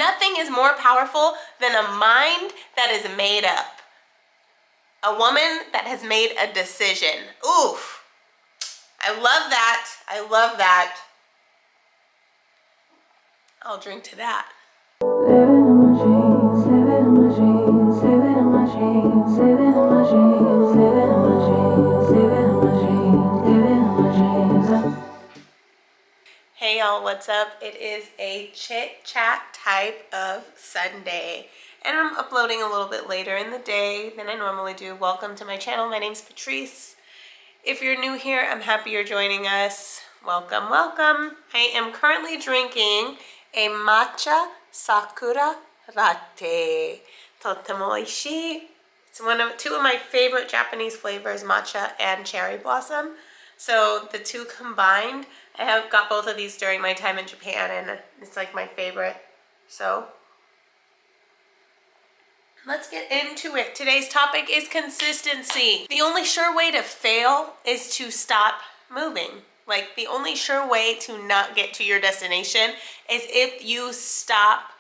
Nothing is more powerful than a mind that is made up. A woman that has made a decision. Oof. I love that. I love that. I'll drink to that. Living in my dreams, living in my dreams, living in my dreams, living in my dreams, living in my dreams, living in my dreams, living in my dreams. Hey y'all, what's up? It is a chit chat type of Sunday, and I'm uploading a little bit later in the day than I normally do. Welcome to my channel. My name's Patrice. If you're new here, I'm happy you're joining us. Welcome, welcome. I am currently drinking a matcha sakura latte. Totemo oishii. It's two of my favorite Japanese flavors, matcha and cherry blossom. So the two combined, I have got both of these during my time in Japan, and it's like my favorite. So let's get into it. Today's topic is consistency. The only sure way to fail is to stop moving. Like, the only sure way to not get to your destination is if you stop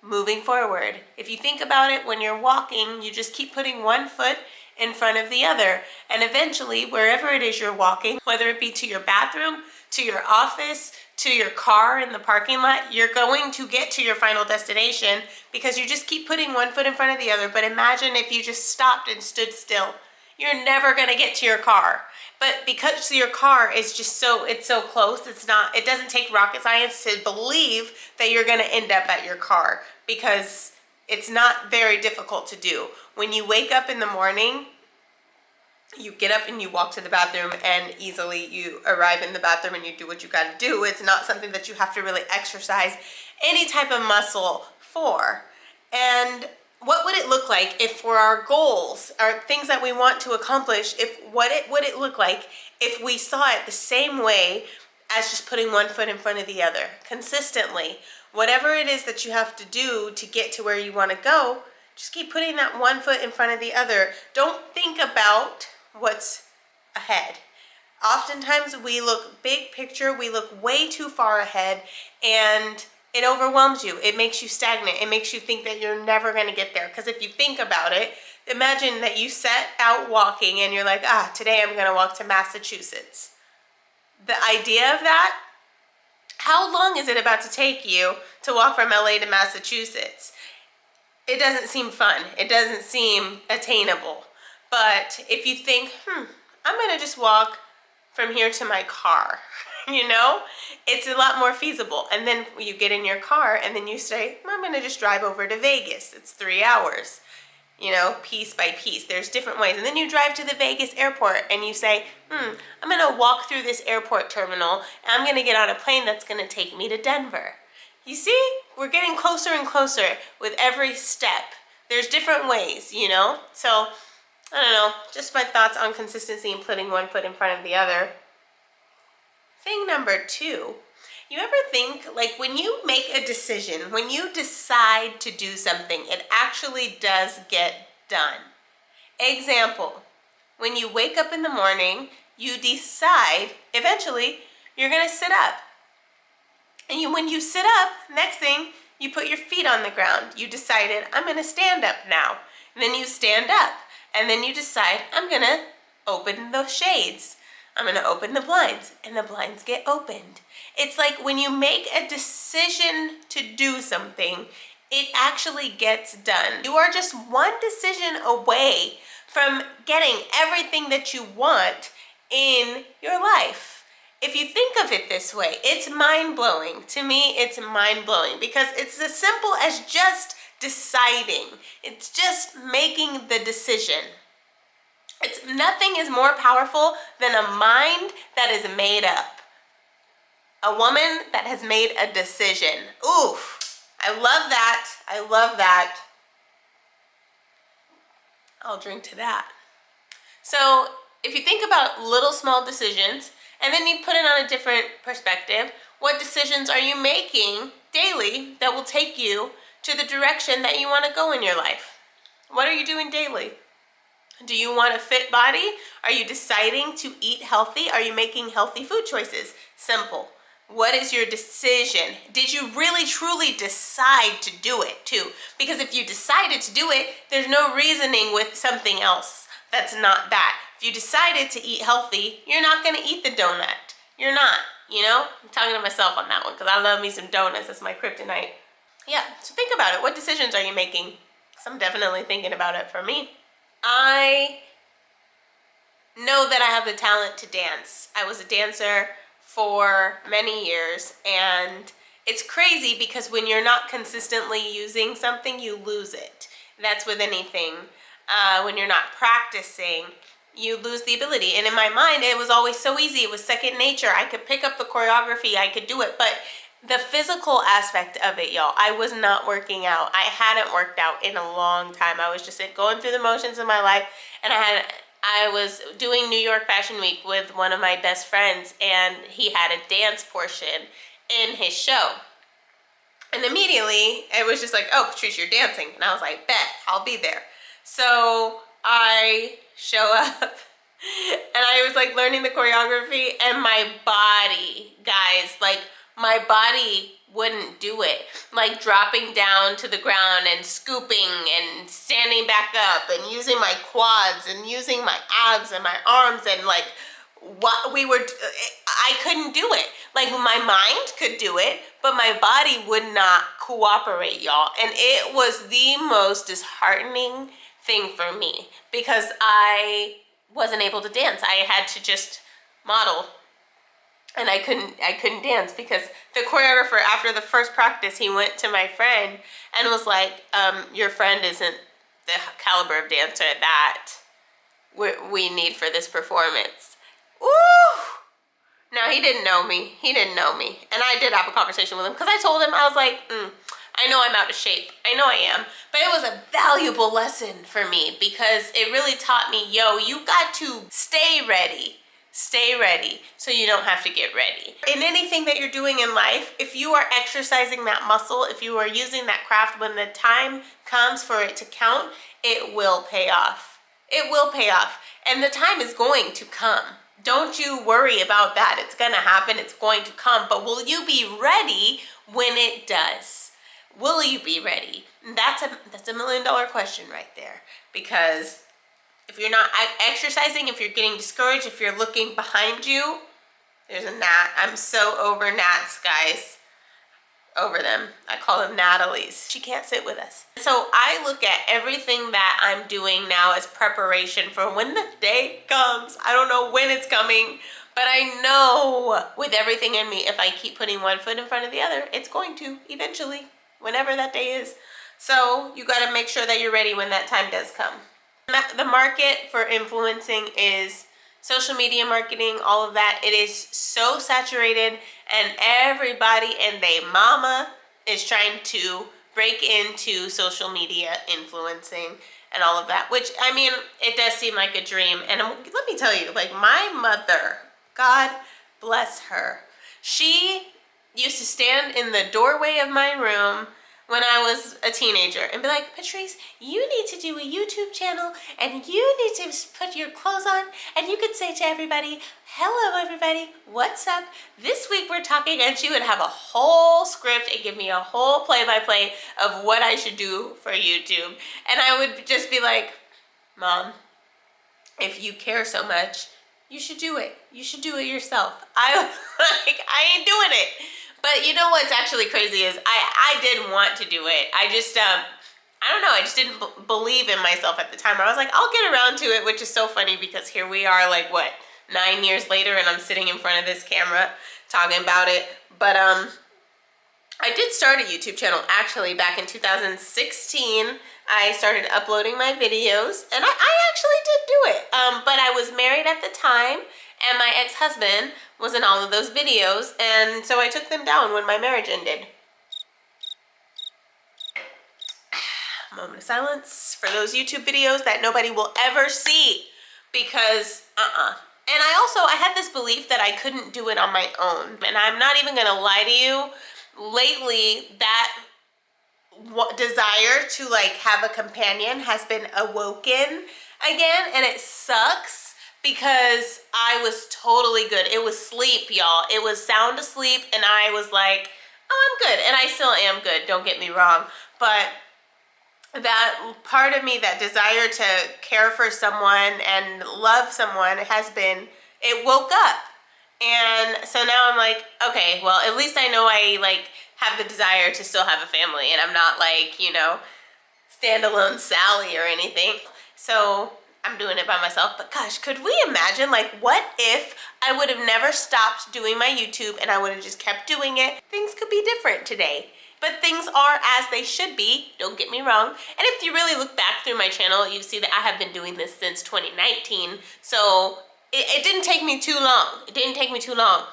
moving forward. If you think about it, when you're walking, you just keep putting one foot in front of the other. And eventually, wherever it is you're walking, whether it be to your bathroom, to your office, to your car in the parking lot, you're going to get to your final destination because you just keep putting one foot in front of the other. But imagine if you just stopped and stood still. You're never gonna get to your car. But because your car is just it's so close, it doesn't take rocket science to believe that you're gonna end up at your car, because it's not very difficult to do. When you wake up in the morning, you get up and you walk to the bathroom, and easily you arrive in the bathroom and you do what you gotta do. It's not something that you have to really exercise any type of muscle for. And what would it look like if, for our goals, our things that we want to accomplish, would it look like if we saw it the same way as just putting one foot in front of the other consistently? Whatever it is that you have to do to get to where you want to go, just keep putting that one foot in front of the other. Don't think about what's ahead. Oftentimes we look big picture, we look way too far ahead, and it overwhelms you. It makes you stagnant. It makes you think that you're never going to get there. Because if you think about it, imagine that you set out walking and you're like, today I'm going to walk to Massachusetts. The idea of that, how long is it about to take you to walk from LA to Massachusetts? It doesn't seem fun. It doesn't seem attainable. But if you think, I'm going to just walk from here to my car, it's a lot more feasible. And then you get in your car and then you say, I'm going to just drive over to Vegas. It's 3 hours, piece by piece. There's different ways. And then you drive to the Vegas airport and you say, I'm going to walk through this airport terminal and I'm going to get on a plane that's going to take me to Denver. You see, we're getting closer and closer with every step. There's different ways, So, I don't know, just my thoughts on consistency and putting one foot in front of the other. Thing number 2, you ever think, like, when you make a decision, when you decide to do something, it actually does get done. Example, when you wake up in the morning, you decide, eventually, you're going to sit up. And when you sit up, next thing, you put your feet on the ground. You decided, I'm going to stand up now. And then you stand up. And then you decide, I'm going to open the shades. I'm going to open the blinds. And the blinds get opened. It's like when you make a decision to do something, it actually gets done. You are just one decision away from getting everything that you want in your life. If you think of it this way, it's mind-blowing. To me, it's mind-blowing because it's as simple as just deciding. It's just making the decision. Nothing is more powerful than a mind that is made up. A woman that has made a decision. Oof, I love that. I love that. I'll drink to that. So if you think about little small decisions, and then you put it on a different perspective, what decisions are you making daily that will take you to the direction that you want to go in your life? What are you doing daily? Do you want a fit body? Are you deciding to eat healthy? Are you making healthy food choices? Simple. What is your decision? Did you really truly decide to do it too? Because if you decided to do it, there's no reasoning with something else that's not that. If you decided to eat healthy, you're not gonna eat the donut. You're not, you know? I'm talking to myself on that one because I love me some donuts. That's my kryptonite. Yeah, so think about it. What decisions are you making? Because I'm definitely thinking about it for me. I know that I have the talent to dance. I was a dancer for many years, and it's crazy because when you're not consistently using something, you lose it. That's with anything. When you're not practicing, you lose the ability. And in my mind, it was always so easy. It was second nature. I could pick up the choreography, I could do it, but the physical aspect of it, y'all, I was not working out. I hadn't worked out in a long time. I was just going through the motions of my life, and I was doing New York Fashion Week with one of my best friends, and he had a dance portion in his show. And immediately, it was just like, oh, Patrice, you're dancing. And I was like, bet, I'll be there. So I show up, and I was like learning the choreography, and my body, guys, like my body wouldn't do it. Like dropping down to the ground and scooping and standing back up and using my quads and using my abs and my arms, and like what we were, I couldn't do it. Like my mind could do it, but my body would not cooperate, y'all. And it was the most disheartening thing for me because I wasn't able to dance. I had to just model, and I couldn't dance because the choreographer, after the first practice, he went to my friend and was like, your friend isn't the caliber of dancer that we need for this performance. Ooh! No, he didn't know me. He didn't know me. And I did have a conversation with him because I told him, I was like, I know I'm out of shape. I know I am. But it was a valuable lesson for me because it really taught me, yo, you got to stay ready. Stay ready so you don't have to get ready. In anything that you're doing in life, if you are exercising that muscle, if you are using that craft, when the time comes for it to count, it will pay off. It will pay off. And the time is going to come. Don't you worry about that. It's going to happen. It's going to come. But will you be ready when it does? Will you be ready? That's a $1 million question right there. Because if you're not exercising, if you're getting discouraged, if you're looking behind you, there's a gnat. I'm so over gnats, guys. Over them. I call them Natalie's. She can't sit with us. So I look at everything that I'm doing now as preparation for when the day comes. I don't know when it's coming, but I know with everything in me, if I keep putting one foot in front of the other, it's going to eventually, whenever that day is. So you got to make sure that you're ready when that time does come. The market for influencing is social media marketing, all of that. It is so saturated, and everybody and they mama is trying to break into social media influencing and all of that, which, I mean, it does seem like a dream. And let me tell you, like my mother, God bless her, she used to stand in the doorway of my room when I was a teenager and be like, Patrice, you need to do a YouTube channel, and you need to put your clothes on, and you could say to everybody, hello everybody, what's up? This week we're talking, and she would have a whole script and give me a whole play-by-play of what I should do for YouTube. And I would just be like, Mom, if you care so much, you should do it. You should do it yourself. I ain't doing it. But you know what's actually crazy is I did want to do it. I just, I don't know, I just didn't believe in myself at the time. I was like, I'll get around to it, which is so funny because here we are like, what, 9 years later, and I'm sitting in front of this camera talking about it. But I did start a YouTube channel actually back in 2016. I started uploading my videos, and I actually did do it. But I was married at the time, and my ex-husband was in all of those videos, and so I took them down when my marriage ended. Moment of silence for those YouTube videos that nobody will ever see, because And I had this belief that I couldn't do it on my own, and I'm not even gonna lie to you, lately that desire to like have a companion has been awoken again, and it sucks because I was totally good. It was sleep, y'all. It was sound asleep, and I was like, oh, I'm good. And I still am good, don't get me wrong. But that part of me, that desire to care for someone and love someone it woke up. And so now I'm like, okay, well, at least I know I like have the desire to still have a family, and I'm not like, standalone Sally or anything. So I'm doing it by myself. But gosh, could we imagine, like, what if I would have never stopped doing my YouTube and I would have just kept doing it? Things could be different today. But things are as they should be, don't get me wrong. And if you really look back through my channel, you see that I have been doing this since 2019. So it didn't take me too long. It didn't take me too long.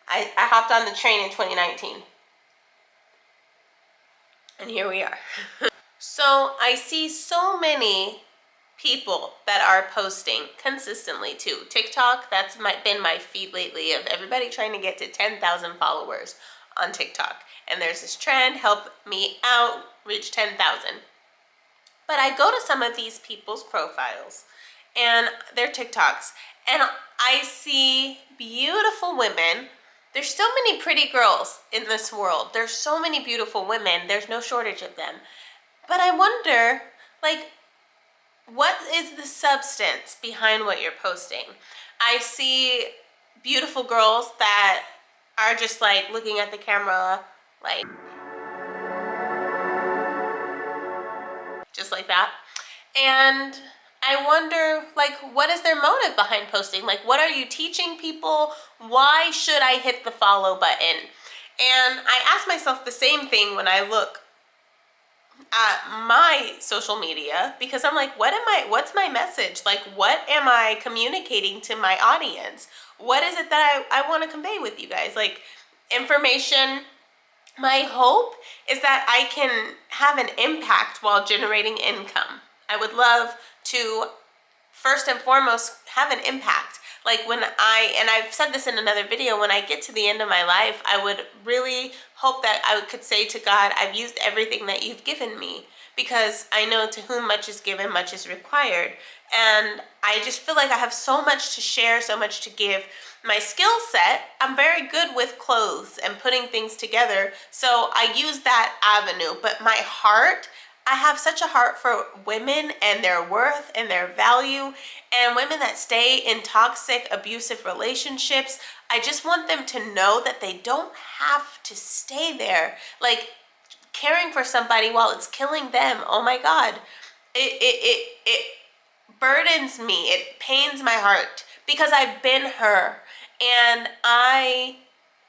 I hopped on the train in 2019. And here we are. So I see so many people that are posting consistently too. TikTok, that's been my feed lately of everybody trying to get to 10,000 followers on TikTok. And there's this trend, help me out, reach 10,000. But I go to some of these people's profiles and their TikToks, and I see beautiful women. There's so many pretty girls in this world. There's so many beautiful women. There's no shortage of them. But I wonder, like, what is the substance behind what you're posting? I see beautiful girls that are just like looking at the camera, like, just like that. And I wonder, like, what is their motive behind posting? Like, what are you teaching people? Why should I hit the follow button? And I ask myself the same thing when I look at my social media, because I'm like, what's my message? Like, what am I communicating to my audience? What is it that I want to convey with you guys? Like, information. My hope is that I can have an impact while generating income. I would love to, first and foremost, have an impact. Like, and I've said this in another video, when I get to the end of my life, I would really hope that I could say to God, I've used everything that you've given me, because I know to whom much is given, much is required. And I just feel like I have so much to share, so much to give. My skill set, I'm very good with clothes and putting things together, so I use that avenue. But my heart, I have such a heart for women and their worth and their value, and women that stay in toxic, abusive relationships. I just want them to know that they don't have to stay there. Like, caring for somebody while it's killing them, oh my God. It burdens me. It pains my heart because I've been her. And I,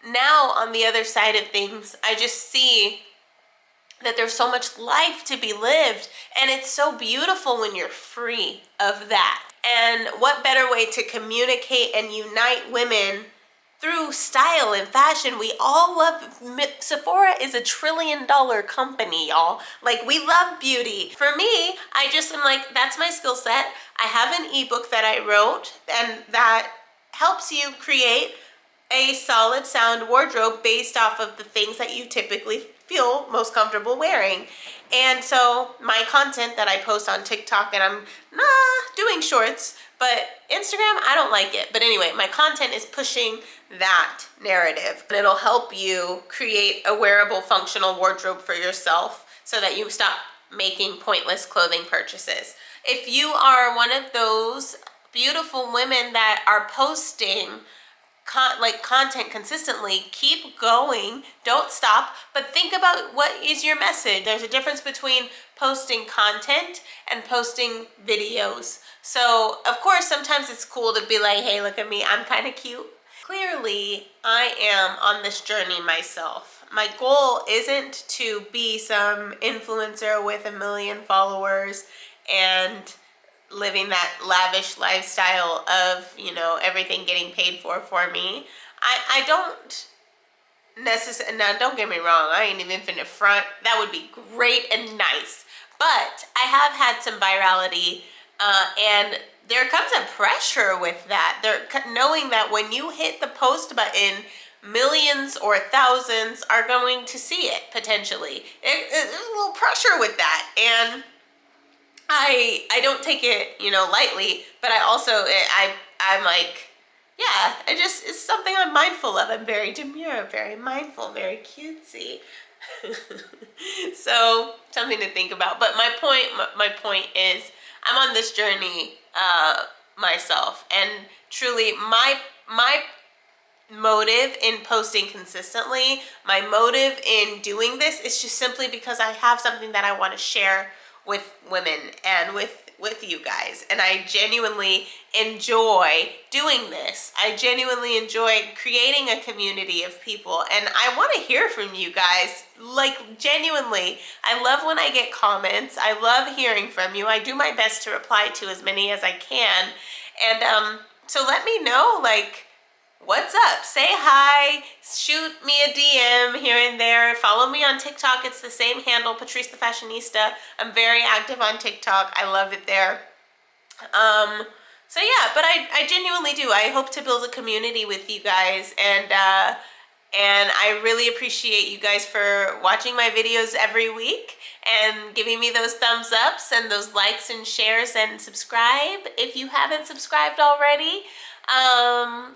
now on the other side of things, I just see that there's so much life to be lived, and it's so beautiful when you're free of that. And what better way to communicate and unite women through style and fashion? We all love, Sephora is $1 trillion company, y'all. Like, we love beauty. For me, I just am like, that's my skill set. I have an ebook that I wrote, and that helps you create a solid sound wardrobe based off of the things that you typically feel most comfortable wearing. And so my content that I post on TikTok, and I'm doing shorts, but Instagram, I don't like it. But anyway, my content is pushing that narrative. And it'll help you create a wearable, functional wardrobe for yourself so that you stop making pointless clothing purchases. If you are one of those beautiful women that are posting content consistently, keep going, don't stop, but think about what is your message. There's a difference between posting content and posting videos. So of course, sometimes it's cool to be like, hey, look at me, I'm kind of cute. Clearly, I am on this journey myself. My goal isn't to be some influencer with 1 million followers and living that lavish lifestyle of, everything getting paid for me. I don't necessarily, now don't get me wrong, I ain't even finna front. That would be great and nice. But I have had some virality, and there comes a pressure with that. Knowing that when you hit the post button, millions or thousands are going to see it, potentially. There's a little pressure with that. And I don't take it, lightly, but I also, I'm like, yeah, it's something I'm mindful of. I'm very demure, very mindful, very cutesy. So something to think about. But my point is, I'm on this journey myself, and truly, my motive in posting consistently, my motive in doing this is just simply because I have something that I want to share with women and with you guys, and I genuinely enjoy doing this. I genuinely enjoy creating a community of people, and I want to hear from you guys. Like, genuinely, I love when I get comments. I love hearing from you. I do my best to reply to as many as I can, and so let me know, like, what's up? Say hi, shoot me a DM here and there. Follow me on TikTok. It's the same handle, Patrice the Fashionista. I'm very active on TikTok. I love it there. So yeah, but I genuinely do. I hope to build a community with you guys, and I really appreciate you guys for watching my videos every week and giving me those thumbs ups and those likes and shares, and subscribe if you haven't subscribed already.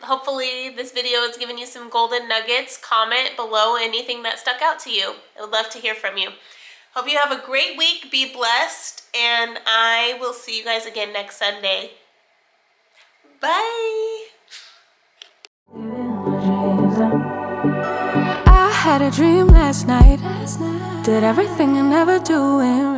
Hopefully this video has given you some golden nuggets. Comment below anything that stuck out to you. I would love to hear from you. Hope you have a great week. Be blessed, and I will see you guys again next Sunday. Bye. I had a dream last night. Did everything I never do in